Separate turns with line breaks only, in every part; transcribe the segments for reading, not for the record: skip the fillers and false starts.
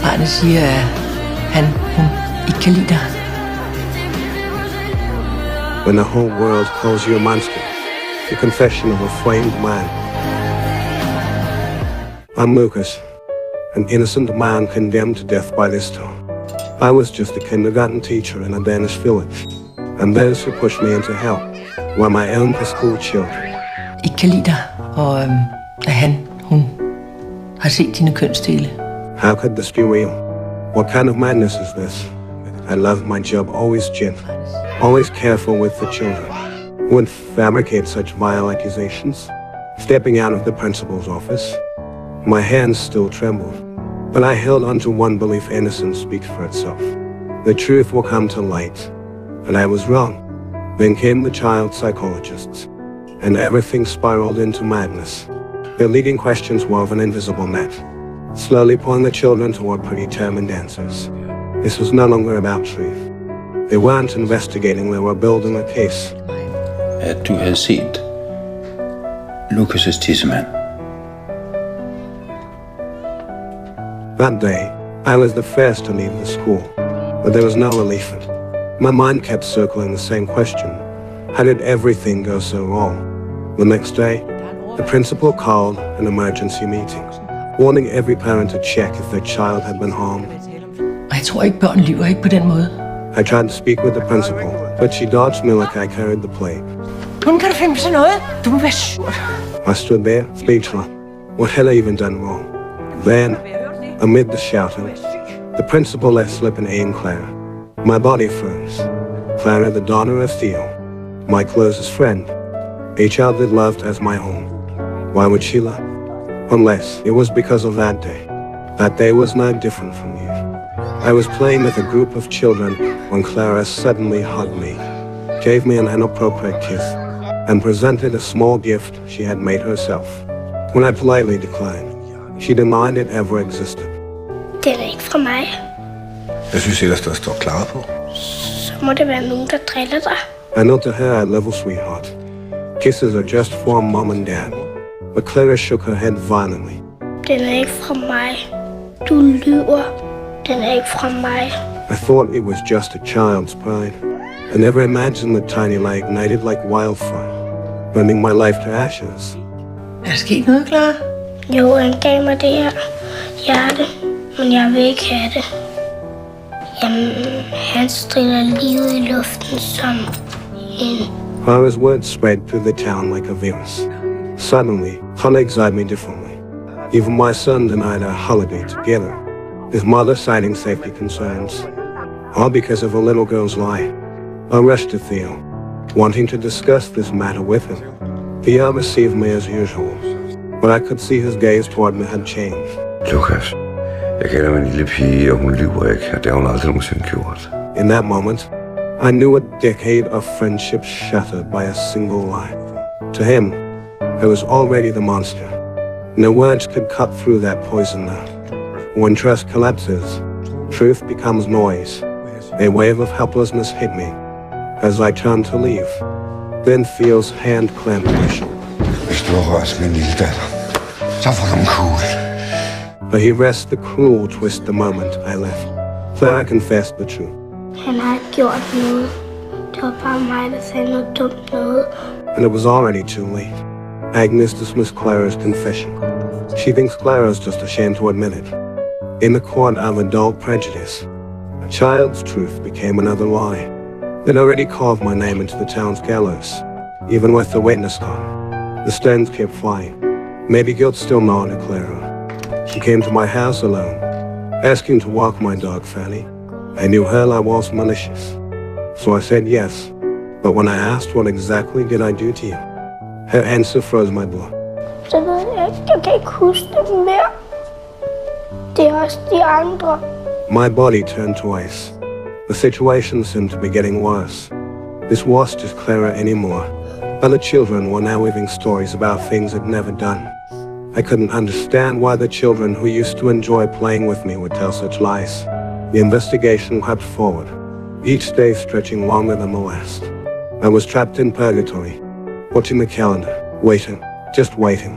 Barnet siger, at hun ikke kan lide dig.
When the whole world calls you a monster, the confession of a framed man. I'm Lucas, an innocent man condemned to death by this time. I was just a kindergarten teacher in a Danish village, and those who pushed me into hell were my own school children.
Ikke kan lide dig, og at hun har set dine kønsdele.
How could this be real? What kind of madness is this? I loved my job, always gentle, always careful with the children. Wouldn't fabricate such vile accusations. Stepping out of the principal's office, my hands still trembled, but I held on to one belief: innocence speaks for itself. The truth will come to light. But I was wrong. Then came the child psychologists, and everything spiraled into madness. Their leading questions wove an invisible net, slowly pulling the children toward predetermined answers. This was no longer about truth. They weren't investigating, they were building a case.
At du havde set Lucas' tissemand.
That day, I was the first to leave the school, but there was no relief in it. My mind kept circling the same question. How did everything go so wrong? The next day, the principal called an emergency meeting, warning every parent to check if their child had been harmed.
Og jeg tror ikke, børn lyver ikke på den måde.
I tried to speak with the principal, but she dodged me like I carried the plague.
Hvordan kan du finde sådan noget? Du må være sur.
I stood there, speechless. What had I even done wrong? Then, amid the shouting, the principal let slip an name, Clara. My body froze. Clara, the daughter of Theo, my closest friend, a child that loved as my own. Why would she lie? Unless it was because of that day. That day was no different from you. I was playing with a group of children when Clara suddenly hugged me, gave me an inappropriate kiss, and presented a small gift she had made herself. When I politely declined, she denied it ever existed.
Den er ikke fra mig.
Jeg synes ellers, der står Clara på.
Så må det være nogen, der driller dig.
I know to her I level sweetheart. Kisses are just for mom and dad. But Clara shook her head violently.
Den er ikke fra mig. Du lyver. Den er ikke fra mig.
I thought it was just a child's pride. I never imagined the tiny lie ignited like wildfire, burning my life to ashes.
Er der sket noget, Clara?
Jo, han gav mig det her hjerte, men jeg vil ikke have det. Jamen, han strider livet i luften som en...
Clara's words spread through the town like a virus. Suddenly, colleagues eyed me differently. Even my son denied our holiday together, his mother citing safety concerns. All because of a little girl's lie. I rushed to Theo, wanting to discuss this matter with him. Theo received me as usual, but I could see his gaze toward me had changed.
Lucas, jeg kender min lille pige, og hun lyver ikke, og det har hun aldrig nogensinde gjort.
In that moment, I knew a decade of friendship shattered by a single lie. To him, I was already the monster. No words could cut through that poison now. When trust collapses, truth becomes noise. A wave of helplessness hit me as I turned to leave. Then Theo's hand clamped my shoulder.
Hvis du har rørt min lille datter, så får du en kugle.
But he wrested the cruel twist the moment I left. Clara confessed the truth.
Han har ikke gjort noget. Det var bare mig, der sagde noget dumt noget.
And it was already too late. Agnes dismissed Clara's confession. She thinks Clara's just ashamed to admit it. In the court of adult prejudice, a child's truth became another lie. They'd already carved my name into the town's gallows, even with the witness gone. The stones kept flying. Maybe guilt still gnawed at Clara. She came to my house alone, asking to walk my dog, Fanny. I knew her I was malicious, so I said yes. But when I asked what exactly did I do to you, her answer froze my blood.
Så ved jeg ikke. Jeg kan ikke huske det mere. Det er også de andre.
My body turned to ice. The situation seemed to be getting worse. This wasn't just Clara anymore. Other children were now weaving stories about things they'd never done. I couldn't understand why the children who used to enjoy playing with me would tell such lies. The investigation crept forward, each day stretching longer than the last. I was trapped in purgatory, watching the calendar, waiting, just waiting.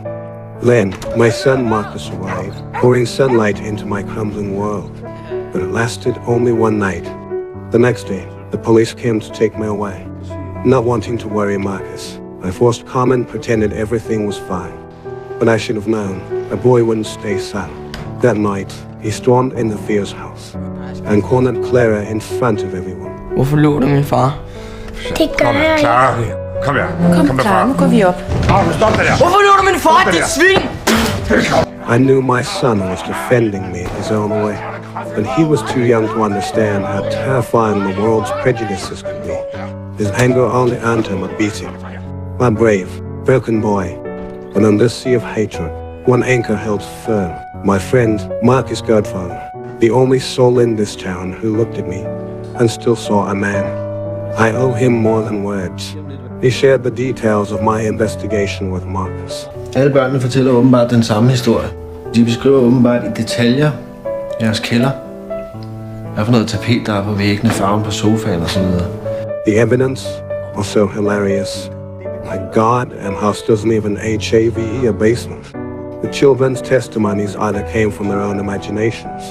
Then, my son Marcus arrived, pouring sunlight into my crumbling world. But it lasted only one night. The next day, the police came to take me away. Not wanting to worry Marcus, I forced calm and pretended everything was fine. But I should have known, a boy wouldn't stay silent. That night, he stormed into Theo's house and cornered Clara in front of everyone.
Hvorfor lå du min far?
Det gør jeg ikke.
Clara, kom her.
Kom, Clara, nu går vi op.
Stop det der.
Hvorfor lå du min far, dit svin?
I knew my son was defending me his own way, but he was too young to understand how terrifying the world's prejudices could be. His anger only earned him a beating. My brave, broken boy. But on this sea of hatred, one anchor held firm. My friend, Marcus' godfather, the only soul in this town who looked at me and still saw a man. I owe him more than words. He shared the details of my investigation with Marcus.
Alle børnene fortæller åbenbart den samme historie. De beskriver åbenbart i detaljer jeres kælder. Hvad for noget tapet, der er på væggene, farven på sofaen og så videre.
The evidence was so hilarious. My God, and house doesn't even have a basement. The children's testimonies either came from their own imaginations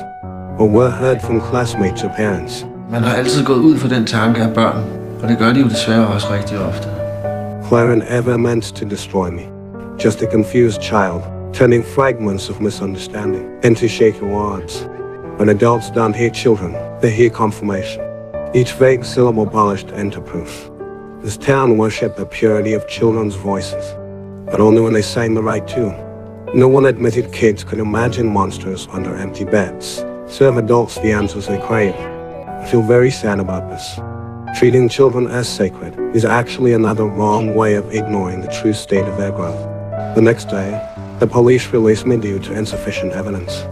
or were heard from classmates or parents.
Man har altid gået ud for den tanke af børn, og det gør de jo desværre også rigtig ofte.
Clara never meant to destroy me. Just a confused child, turning fragments of misunderstanding into shaky words. When adults don't hear children, they hear confirmation. Each vague syllable polished into proof. This town worshipped the purity of children's voices, but only when they sang the right tune. No one admitted kids could imagine monsters under empty beds, serve adults the answers they crave. I feel very sad about this. Treating children as sacred is actually another wrong way of ignoring the true state of their growth. The next day, the police released me due to insufficient evidence.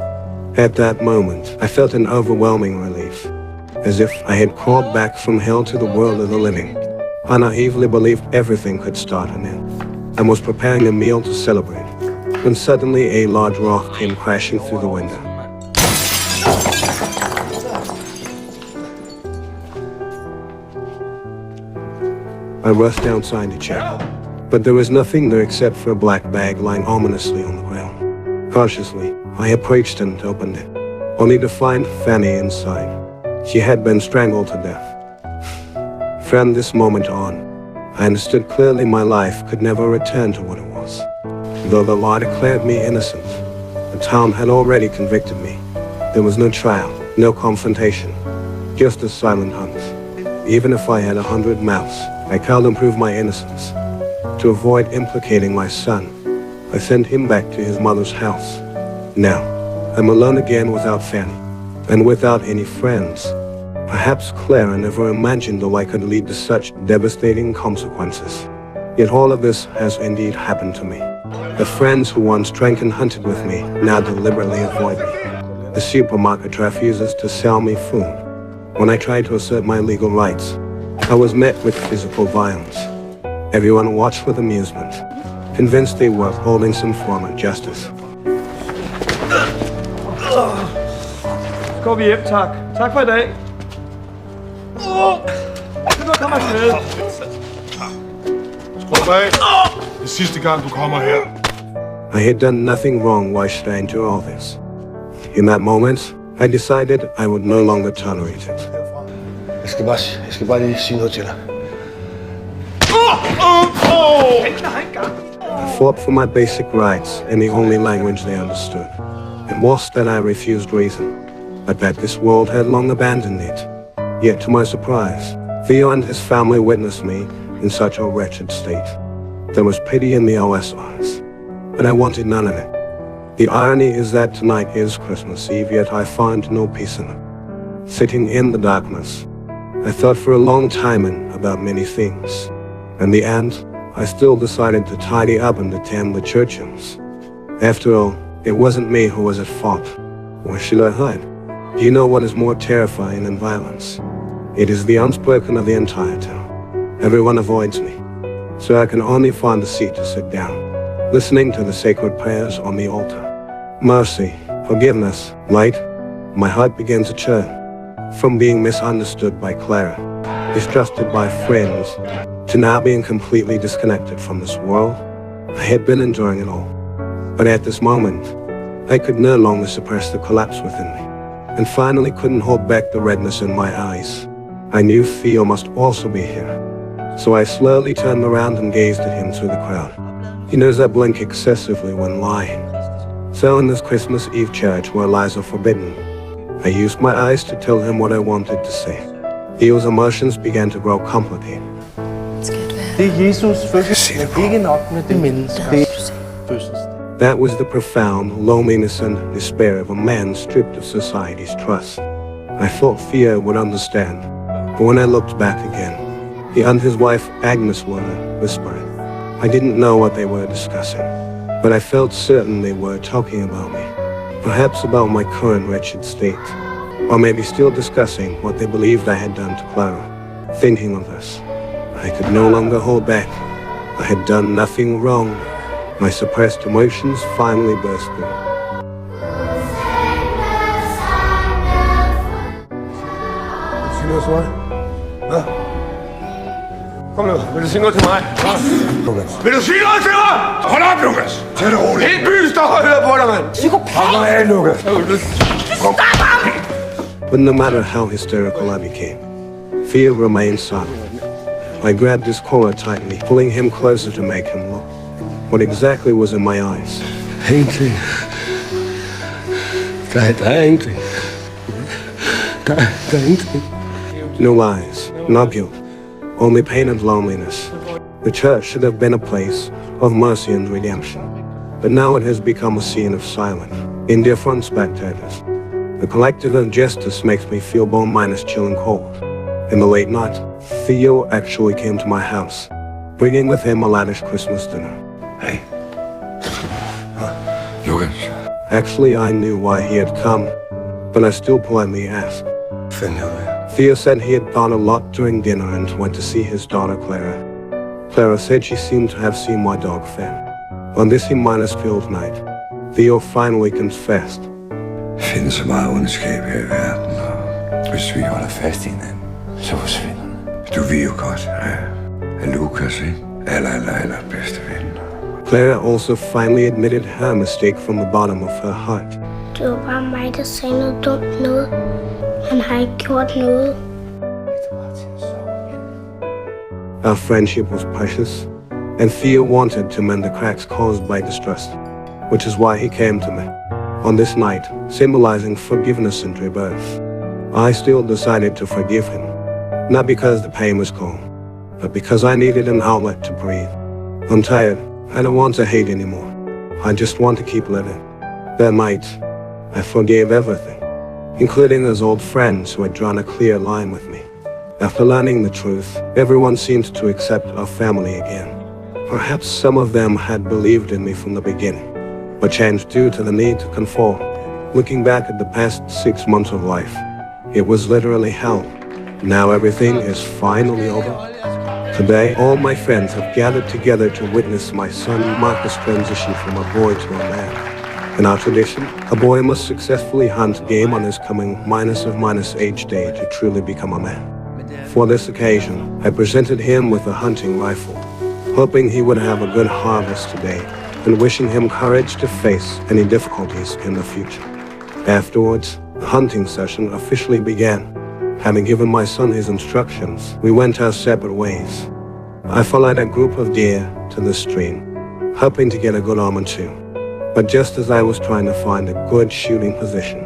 At that moment, I felt an overwhelming relief, as if I had crawled back from hell to the world of the living. I naively believed everything could start anew, and was preparing a meal to celebrate, when suddenly a large rock came crashing through the window. I rushed outside to check, but there was nothing there except for a black bag lying ominously on the ground. Cautiously, I approached and opened it, only to find Fanny inside. She had been strangled to death. From this moment on, I understood clearly my life could never return to what it was. Though the law declared me innocent, the town had already convicted me. There was no trial, no confrontation, just a silent hunt. Even if I had 100 mouths, I can't prove my innocence. To avoid implicating my son, I sent him back to his mother's house. Now, I'm alone again without Fanny, and without any friends. Perhaps Clara never imagined the life could lead to such devastating consequences. Yet all of this has indeed happened to me. The friends who once drank and hunted with me now deliberately avoid me. The supermarket refuses to sell me food. When I tried to assert my legal rights, I was met with physical violence. Everyone watched with amusement, convinced they were holding some form of justice.
Går vi hjem, tak. Tak for i dag. Det må komme afsted.
Skru af. Det er sidste gang, du kommer her.
I had done nothing wrong. Why should I endure all this? In that moment, I decided I would no longer tolerate it.
Jeg skal bare lige sige noget til dig.
I fought for my basic rights in the only language they understood. It was that I refused reason, but that this world had long abandoned it. Yet to my surprise, Theo and his family witnessed me in such a wretched state. There was pity in the OS eyes, but I wanted none of it. The irony is that tonight is Christmas Eve, yet I find no peace in it. Sitting in the darkness, I thought for a long time about many things. In the end, I still decided to tidy up and attend the churches. After all, it wasn't me who was at fault. Why should I hide? Do you know what is more terrifying than violence? It is the unspoken of the entire town. Everyone avoids me, so I can only find a seat to sit down, listening to the sacred prayers on the altar. Mercy, forgiveness, light. My heart begins to churn. From being misunderstood by Clara, distrusted by friends, to now being completely disconnected from this world, I had been enduring it all. But at this moment, I could no longer suppress the collapse within me, and finally couldn't hold back the redness in my eyes. I knew Theo must also be here, so I slowly turned around and gazed at him through the crowd. He knows I blink excessively when lying. So in this Christmas Eve church where lies are forbidden, I used my eyes to tell him what I wanted to say. Theo's emotions began to grow complicated.
Det er Jesus fødselsdag, ikke nok med det menneske. Det er fødselsdag.
That was the profound loneliness and despair of a man stripped of society's trust. I thought Theo would understand, but when I looked back again, he and his wife Agnes were whispering. I didn't know what they were discussing, but I felt certain they were talking about me. Perhaps about my current wretched state, or maybe still discussing what they believed I had done to Clara. Thinking of this, I could no longer hold back. I had done nothing wrong. My suppressed emotions finally burst through.
Sig noget til mig. Hvad? Kom nu, vil du sige noget til mig? Lukas. Vil du sige noget til mig? Hold op, Lukas! Tag det roligt. Hele byen står og hører på dig, mand! Psykopat! Kom af, Lukas! Stop ham!
But no matter how hysterical I became, Theo remained silent. I grabbed his collar tightly, pulling him closer to make him look. What exactly was in my eyes?
Ingenting. Der er ingenting. Der er ingenting.
No lies, no guilt, only pain and loneliness. The church should have been a place of mercy and redemption, but now it has become a scene of silent, indifferent spectators. The collective injustice makes me feel bone minus chill and cold. In the late night, Theo actually came to my house, bringing with him a lavish Christmas dinner.
Hey. Lukas.
Actually, I knew why he had come, but I still politely asked.
Fanden.
Theo said he had thought a lot during dinner and went to see his daughter Clara. Clara said she seemed to have seen my dog Finn. On this minus-filled night, Theo finally confessed.
Findes så meget ondskab her i verden, og hvis vi holder fast i hinanden, så forsvinder den. Du ved jo godt, at Lukas, ikke? Aller bedste ven.
Clara also finally admitted her mistake from the bottom of her heart.
Det var bare mig, der sagde noget dumt noget. Han har ikke gjort noget.
Our friendship was precious, and Theo wanted to mend the cracks caused by distrust, which is why he came to me. On this night, symbolizing forgiveness and rebirth, I still decided to forgive him. Not because the pain was gone, but because I needed an outlet to breathe. I'm tired. I don't want to hate anymore. I just want to keep living. That night, I forgave everything, including those old friends who had drawn a clear line with me. After learning the truth, everyone seemed to accept our family again. Perhaps some of them had believed in me from the beginning, but changed due to the need to conform. Looking back at the past 6 months of life, it was literally hell. Now everything is finally over. Today, all my friends have gathered together to witness my son Marcus' transition from a boy to a man. In our tradition, a boy must successfully hunt game on his coming minus age day to truly become a man. For this occasion, I presented him with a hunting rifle, hoping he would have a good harvest today and wishing him courage to face any difficulties in the future. Afterwards, the hunting session officially began. Having given my son his instructions, we went our separate ways. I followed a group of deer to the stream, hoping to get a good arm or two. But just as I was trying to find a good shooting position,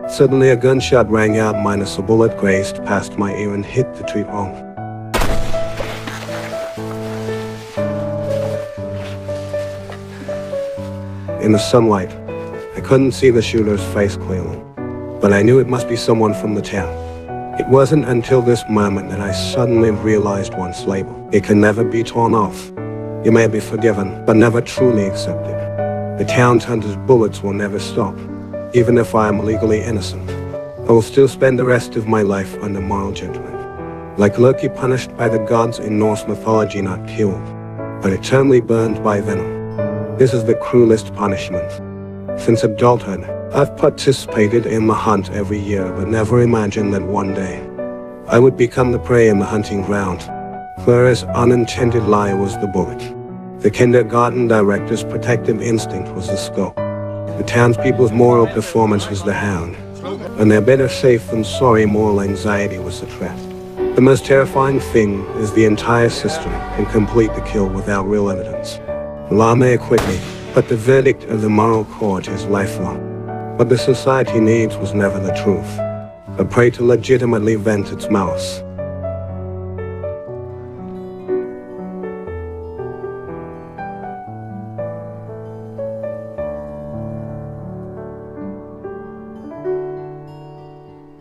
suddenly a gunshot rang out minus a bullet grazed past my ear and hit the tree wrong. In the sunlight, I couldn't see the shooter's face clearly, but I knew it must be someone from the town. It wasn't until this moment that I suddenly realized one's label. It can never be torn off. You may be forgiven, but never truly accepted. The town hunter's bullets will never stop, even if I am legally innocent. I will still spend the rest of my life under moral judgment. Like Loki punished by the gods in Norse mythology, not killed, but eternally burned by venom. This is the cruelest punishment. Since adulthood, I've participated in the hunt every year, but never imagined that one day I would become the prey in the hunting ground. Clara's unintended lie was the bullet. The kindergarten director's protective instinct was the scope. The townspeople's moral performance was the hound. And their better safe than sorry moral anxiety was the threat. The most terrifying thing is the entire system can complete the kill without real evidence. The law may acquit me, but the verdict of the moral court is lifelong. What the society needs was never the truth. A prey to legitimately vent its malice.